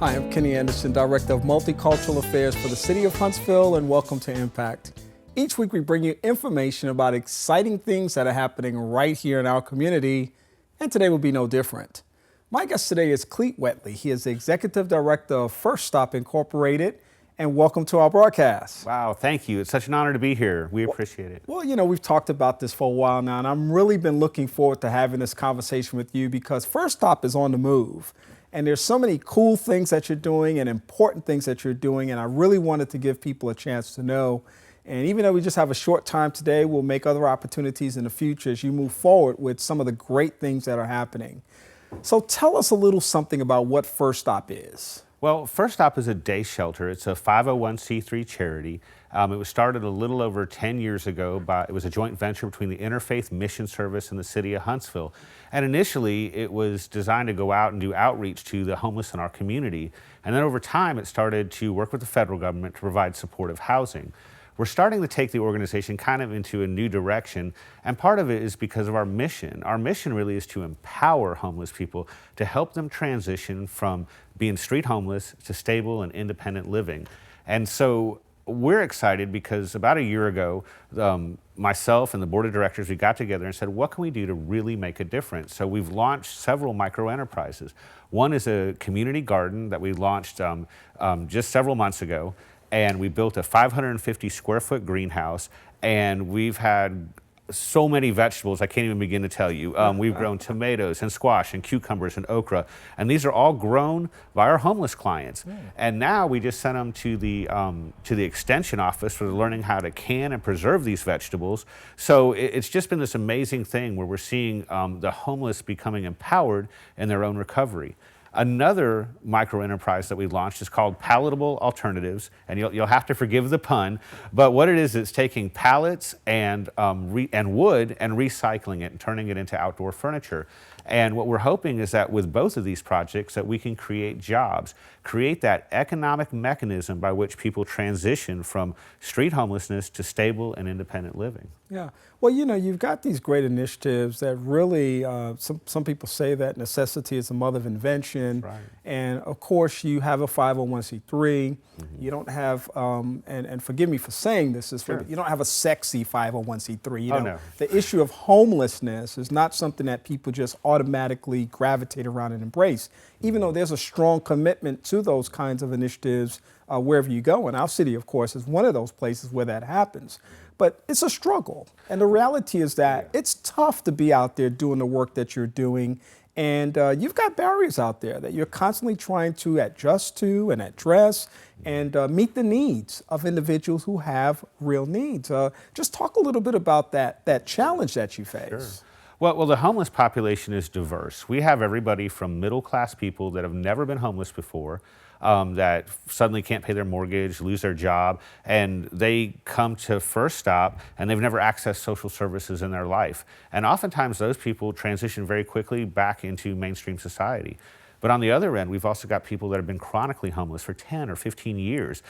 Hi, I'm Kenny Anderson, Director of Multicultural Affairs for the City of Huntsville, and welcome to Impact. Each week we bring you information about exciting things that are happening right here in our community, and today will be no different. My guest today is Clete Wetli. He is the Executive Director of First Stop Incorporated, and welcome to our broadcast. Wow, thank you. It's such an honor to be here. We appreciate it. Well, you know, we've talked about this for a while now, and I've really been looking forward to having this conversation with you because First Stop is on the move. And there's so many cool things that you're doing and important things that you're doing, and I really wanted to give people a chance to know. And even though we just have a short time today, we'll make other opportunities in the future as you move forward with some of the great things that are happening. So tell us a little something about what First Stop is. Well, First Stop is a day shelter. It's a 501c3 charity. It was started a little over 10 years ago. It was a joint venture between the Interfaith Mission Service and the City of Huntsville. And initially, it was designed to go out and do outreach to the homeless in our community. And then over time, it started to work with the federal government to provide supportive housing. We're starting to take the organization kind of into a new direction, and part of it is because of our mission. Our mission really is to empower homeless people, to help them transition from being street homeless to stable and independent living. And so we're excited because about a year ago, myself and the board of directors, we got together and said, what can we do to really make a difference? So we've launched several micro enterprises. One is a community garden that we launched just several months ago. And we built a 550 square foot greenhouse, and we've had so many vegetables I can't even begin to tell you. We've grown tomatoes and squash and cucumbers and okra, and these are all grown by our homeless clients. And now we just sent them to the extension office for learning how to can and preserve these vegetables. So it's just been this amazing thing where we're seeing the homeless becoming empowered in their own recovery. Another micro-enterprise that we launched is called Palatable Alternatives, and you'll have to forgive the pun, but what it is, it's taking pallets and wood and recycling it and turning it into outdoor furniture. And what we're hoping is that with both of these projects that we can create jobs, create that economic mechanism by which people transition from street homelessness to stable and independent living. Yeah, well, you know, you've got these great initiatives that really, some people say that necessity is the mother of invention. Right. And of course, you have a 501c3. You don't have, and forgive me for saying this, you don't have a sexy 501c3. You know, no. The issue of homelessness is not something that people just automatically gravitate around and embrace, even though there's a strong commitment to those kinds of initiatives wherever you go. And our city, of course, is one of those places where that happens. But it's a struggle. And the reality is that it's tough to be out there doing the work that you're doing. And you've got barriers out there that you're constantly trying to adjust to and address and meet the needs of individuals who have real needs. Just talk a little bit about that challenge that you face. Sure. Well, the homeless population is diverse. We have everybody from middle-class people that have never been homeless before, that suddenly can't pay their mortgage, lose their job, and they come to First Stop and they've never accessed social services in their life. And oftentimes those people transition very quickly back into mainstream society. But on the other end, we've also got people that have been chronically homeless for 10 or 15 years,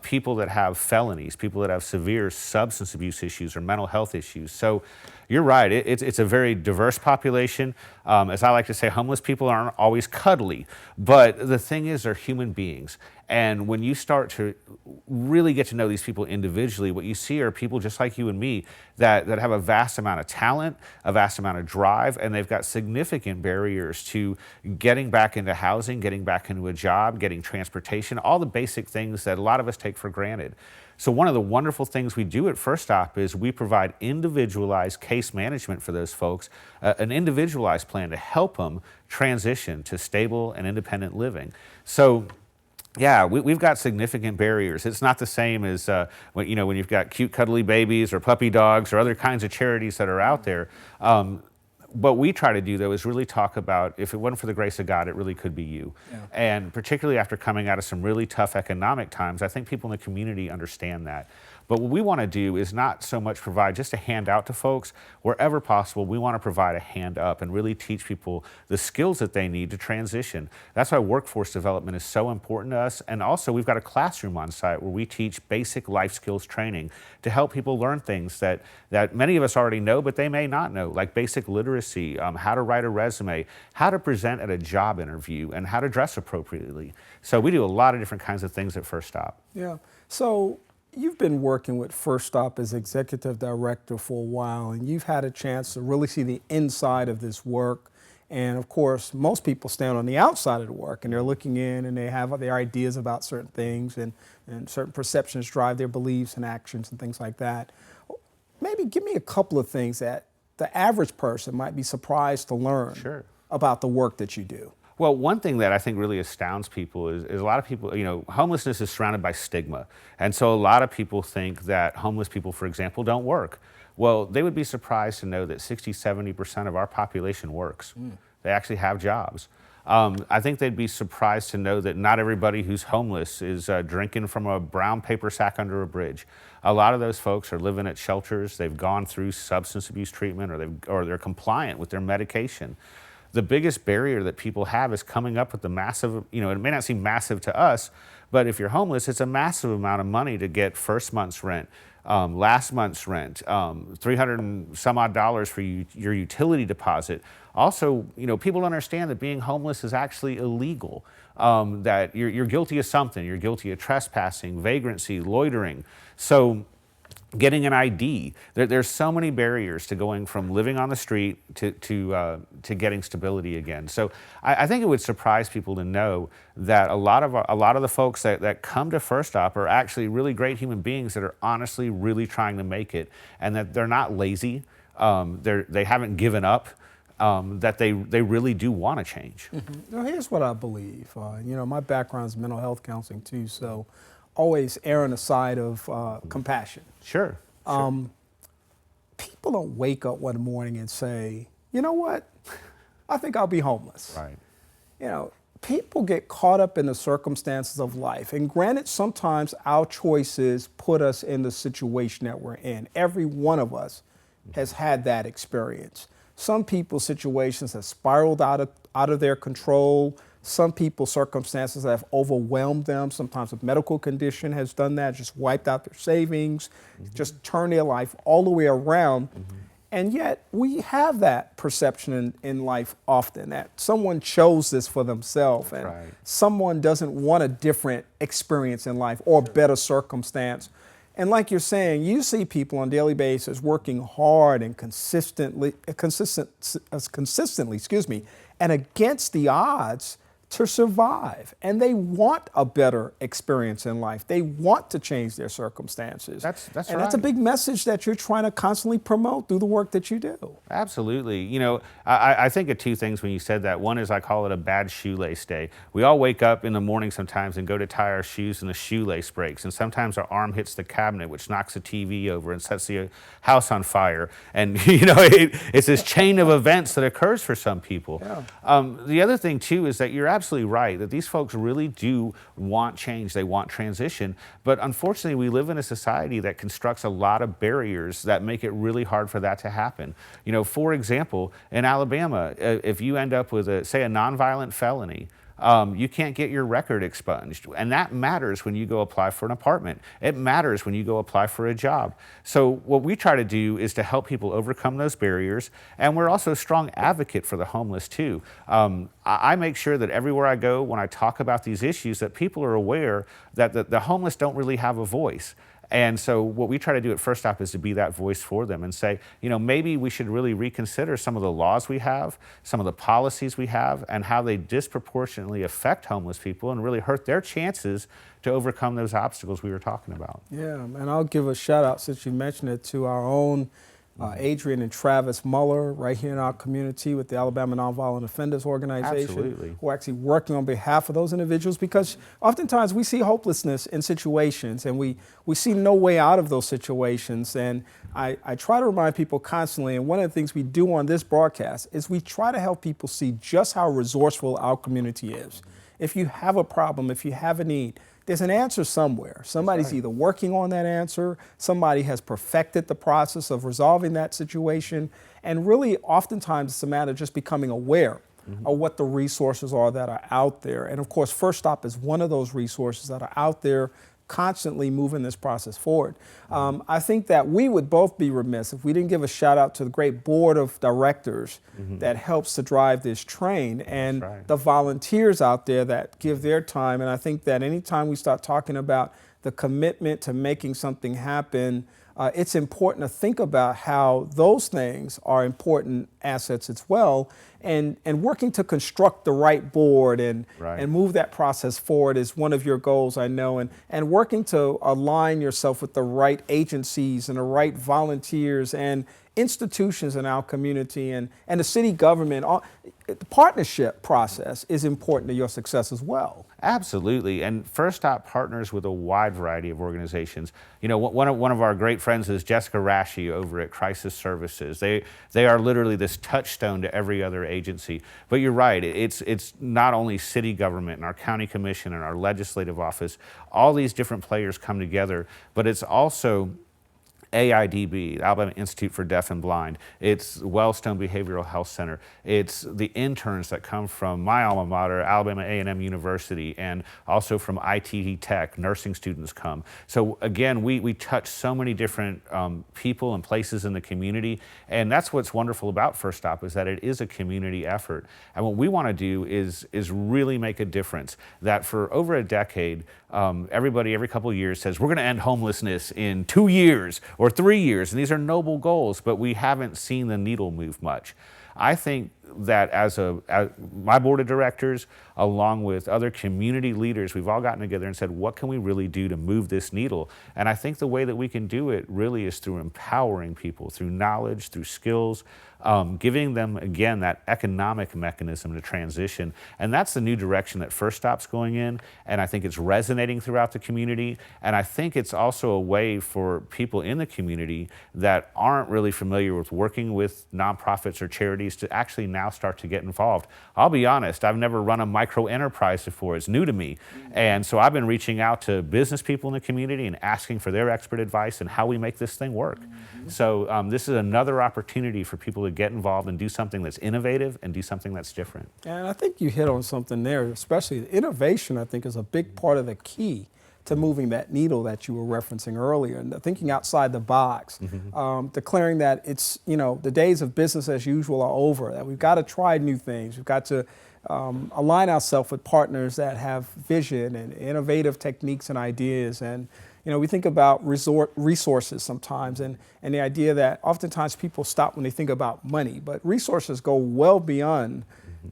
people that have felonies, people that have severe substance abuse issues or mental health issues. So you're right, it's a very diverse population. As I like to say, homeless people aren't always cuddly, but the thing is they're human beings. And when you start to really get to know these people individually, what you see are people just like you and me that have a vast amount of talent, a vast amount of drive, and they've got significant barriers to getting back into housing, getting back into a job, getting transportation, all the basic things that a lot of us take for granted. So one of the wonderful things we do at First Stop is we provide individualized case management for those folks, an individualized plan to help them transition to stable and independent living. So yeah, we've got significant barriers. It's not the same as when you've got cute, cuddly babies or puppy dogs or other kinds of charities that are out there. What we try to do, though, is really talk about, if it wasn't for the grace of God, it really could be you. Yeah. And particularly after coming out of some really tough economic times, I think people in the community understand that. But what we want to do is not so much provide just a handout to folks. Wherever possible, we want to provide a hand up and really teach people the skills that they need to transition. That's why workforce development is so important to us. And also, we've got a classroom on site where we teach basic life skills training to help people learn things that many of us already know, but they may not know, like basic literacy, how to write a resume, how to present at a job interview, and how to dress appropriately. So we do a lot of different kinds of things at First Stop. Yeah. So you've been working with First Stop as executive director for a while, and you've had a chance to really see the inside of this work. And of course, most people stand on the outside of the work and they're looking in and they have their ideas about certain things, and certain perceptions drive their beliefs and actions and things like that. Maybe give me a couple of things that the average person might be surprised to learn about the work that you do. Well, one thing that I think really astounds people is a lot of people, homelessness is surrounded by stigma. And so a lot of people think that homeless people, for example, don't work. Well, they would be surprised to know that 60–70% of our population works. They actually have jobs. I think they'd be surprised to know that not everybody who's homeless is drinking from a brown paper sack under a bridge. A lot of those folks are living at shelters. They've gone through substance abuse treatment, or they're compliant with their medication. The biggest barrier that people have is coming up with the massive, it may not seem massive to us, but if you're homeless, it's a massive amount of money to get first month's rent, last month's rent, $300 and some odd for your utility deposit. Also, people understand that being homeless is actually illegal, that you're guilty of something. You're guilty of trespassing, vagrancy, loitering. So getting an ID. There's so many barriers to going from living on the street to getting stability again. So I think it would surprise people to know that a lot of the folks that come to First Stop are actually really great human beings that are honestly really trying to make it, and that they're not lazy. They haven't given up. That they really do want to change. Now, here's what I believe. My background is mental health counseling too, so always err on the side of compassion. Sure. People don't wake up one morning and say, you know what, I think I'll be homeless. Right. People get caught up in the circumstances of life. And granted, sometimes our choices put us in the situation that we're in. Every one of us has had that experience. Some people's situations have spiraled out of their control. Some people's circumstances have overwhelmed them. Sometimes a medical condition has done that, just wiped out their savings, just turned their life all the way around. And yet we have that perception in life often, that someone chose this for themselves, and someone doesn't want a different experience in life or a better circumstance. And like you're saying, you see people on a daily basis working hard and consistently, and against the odds to survive. And they want a better experience in life. They want to change their circumstances. That's and right. That's a big message that you're trying to constantly promote through the work that you do. Absolutely. I think of two things when you said that. One is, I call it a bad shoelace day. We all wake up in the morning sometimes and go to tie our shoes and the shoelace breaks. And sometimes our arm hits the cabinet, which knocks the TV over and sets the house on fire. And, it's this chain of events that occurs for some people. The other thing, too, is that you're absolutely right, that these folks really do want change. They want transition. But unfortunately, we live in a society that constructs a lot of barriers that make it really hard for that to happen. For example, in Alabama, if you end up with a nonviolent felony, you can't get your record expunged. And that matters when you go apply for an apartment. It matters when you go apply for a job. So what we try to do is to help people overcome those barriers. And we're also a strong advocate for the homeless too. I make sure that everywhere I go, when I talk about these issues, that people are aware that the homeless don't really have a voice. And so what we try to do at First Stop is to be that voice for them and say, maybe we should really reconsider some of the laws we have, some of the policies we have, and how they disproportionately affect homeless people and really hurt their chances to overcome those obstacles we were talking about. Yeah, and I'll give a shout out, since you mentioned it, to our own Adrian and Travis Muller right here in our community with the Alabama Nonviolent Offenders Organization, who are actually working on behalf of those individuals, because oftentimes we see hopelessness in situations and we see no way out of those situations. And I try to remind people constantly, and one of the things we do on this broadcast is we try to help people see just how resourceful our community is. if you have a problem, if you have a need, there's an answer somewhere. Somebody's either working on that answer, somebody has perfected the process of resolving that situation, and really oftentimes it's a matter of just becoming aware of what the resources are that are out there. And of course, First Stop is one of those resources that are out there constantly moving this process forward. I think that we would both be remiss if we didn't give a shout out to the great board of directors that helps to drive this train, and the volunteers out there that give their time. And I think that anytime we start talking about the commitment to making something happen, it's important to think about how those things are important assets as well, and working to construct the right board and move that process forward is one of your goals, I know, and working to align yourself with the right agencies and the right volunteers and institutions in our community and the city government. The partnership process is important to your success as well. Absolutely, and First Stop partners with a wide variety of organizations. You know, one of our great friends is Jessica Rashi over at Crisis Services. They are literally this touchstone to every other agency. But you're right, it's not only city government and our county commission and our legislative office. All these different players come together, but it's also AIDB, the Alabama Institute for Deaf and Blind. It's Wellstone Behavioral Health Center. It's the interns that come from my alma mater, Alabama A&M University, and also from ITT Tech. Nursing students come. So again, we touch so many different people and places in the community, and that's what's wonderful about First Stop is that it is a community effort. And what we want to do is really make a difference. That for over a decade, everybody every couple of years says, we're going to end homelessness in 2 years or 3 years, and these are noble goals, but we haven't seen the needle move much. I think that as my board of directors, along with other community leaders, we've all gotten together and said, what can we really do to move this needle? And I think the way that we can do it really is through empowering people, through knowledge, through skills, giving them, again, that economic mechanism to transition. And that's the new direction that First Stop's going in, and I think it's resonating throughout the community. And I think it's also a way for people in the community that aren't really familiar with working with nonprofits or charities to actually now start to get involved. I'll be honest, I've never run a micro enterprise before. It's new to me. And so I've been reaching out to business people in the community and asking for their expert advice and how we make this thing work. So this is another opportunity for people to get involved and do something that's innovative and do something that's different. And I think you hit on something there, especially innovation, I think, is a big part of the key to moving that needle that you were referencing earlier, and thinking outside the box, declaring that it's, the days of business as usual are over, that we've got to try new things. We've got to align ourselves with partners that have vision and innovative techniques and ideas. And we think about resources sometimes, and the idea that oftentimes people stop when they think about money, but resources go well beyond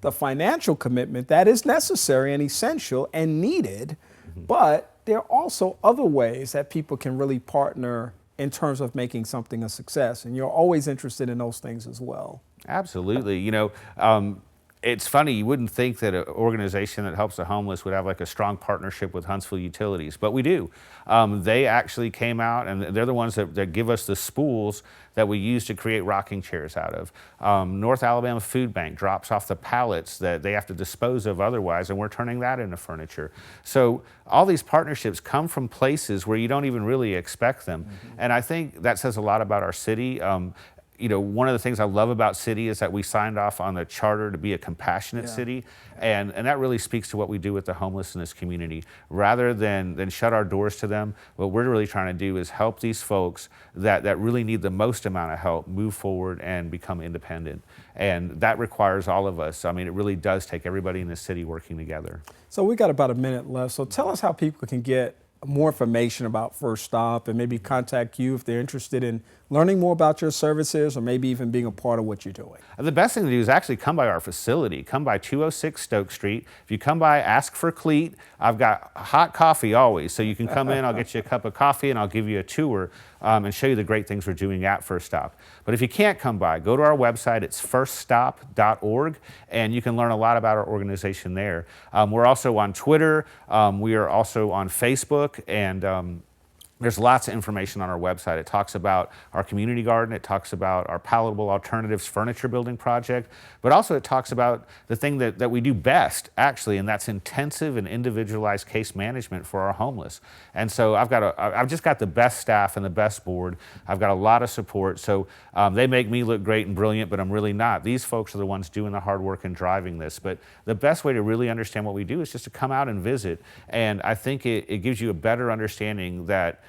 the financial commitment that is necessary and essential and needed, but there are also other ways that people can really partner in terms of making something a success, and you're always interested in those things as well. Absolutely. It's funny, you wouldn't think that an organization that helps the homeless would have like a strong partnership with Huntsville Utilities, but we do. They actually came out, and they're the ones that give us the spools that we use to create rocking chairs out of. North Alabama Food Bank drops off the pallets that they have to dispose of otherwise, and we're turning that into furniture. So all these partnerships come from places where you don't even really expect them. And I think that says a lot about our city. One of the things I love about city is that we signed off on the charter to be a compassionate city, and that really speaks to what we do with the homelessness community. Rather than shut our doors to them, what we're really trying to do is help these folks that really need the most amount of help move forward and become independent. And that requires all of us. I mean, it really does take everybody in the city working together. So we got about a minute left. So tell us how people can get more information about First Stop and maybe contact you if they're interested in learning more about your services or maybe even being a part of what you're doing. The best thing to do is actually come by our facility. Come by 206 Stoke Street. If you come by, ask for Clete. I've got hot coffee always, so you can come in, I'll get you a cup of coffee, and I'll give you a tour and show you the great things we're doing at First Stop. But if you can't come by, go to our website. It's firststop.org, and you can learn a lot about our organization there. We're also on Twitter. We are also on Facebook, and There's lots of information on our website. It talks about our community garden. It talks about our palatable alternatives furniture building project, but also it talks about the thing that we do best, actually, and that's intensive and individualized case management for our homeless. And so I've just got the best staff and the best board. I've got a lot of support. So they make me look great and brilliant, but I'm really not. These folks are the ones doing the hard work and driving this. But the best way to really understand what we do is just to come out and visit. And I think it gives you a better understanding that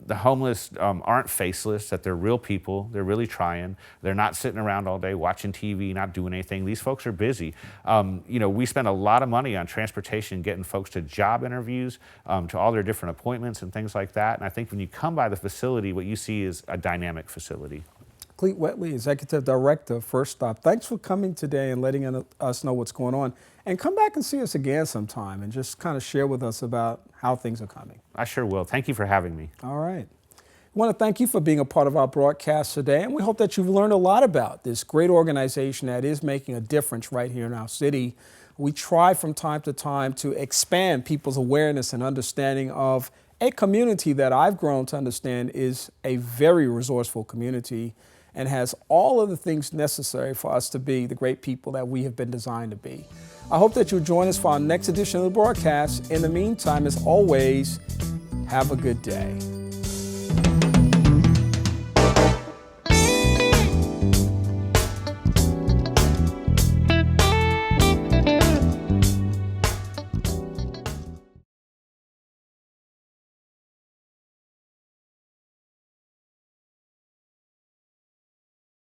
the homeless aren't faceless, that they're real people, they're really trying, they're not sitting around all day watching TV, not doing anything. These folks are busy. We spend a lot of money on transportation, getting folks to job interviews, to all their different appointments and things like that. And I think when you come by the facility, what you see is a dynamic facility. Clete Wetli, Executive Director of First Stop. Thanks for coming today and letting us know what's going on. And come back and see us again sometime and just kind of share with us about how things are coming. I sure will. Thank you for having me. All right. I want to thank you for being a part of our broadcast today, and we hope that you've learned a lot about this great organization that is making a difference right here in our city. We try from time to time to expand people's awareness and understanding of a community that I've grown to understand is a very resourceful community and has all of the things necessary for us to be the great people that we have been designed to be. I hope that you'll join us for our next edition of the broadcast. In the meantime, as always, have a good day.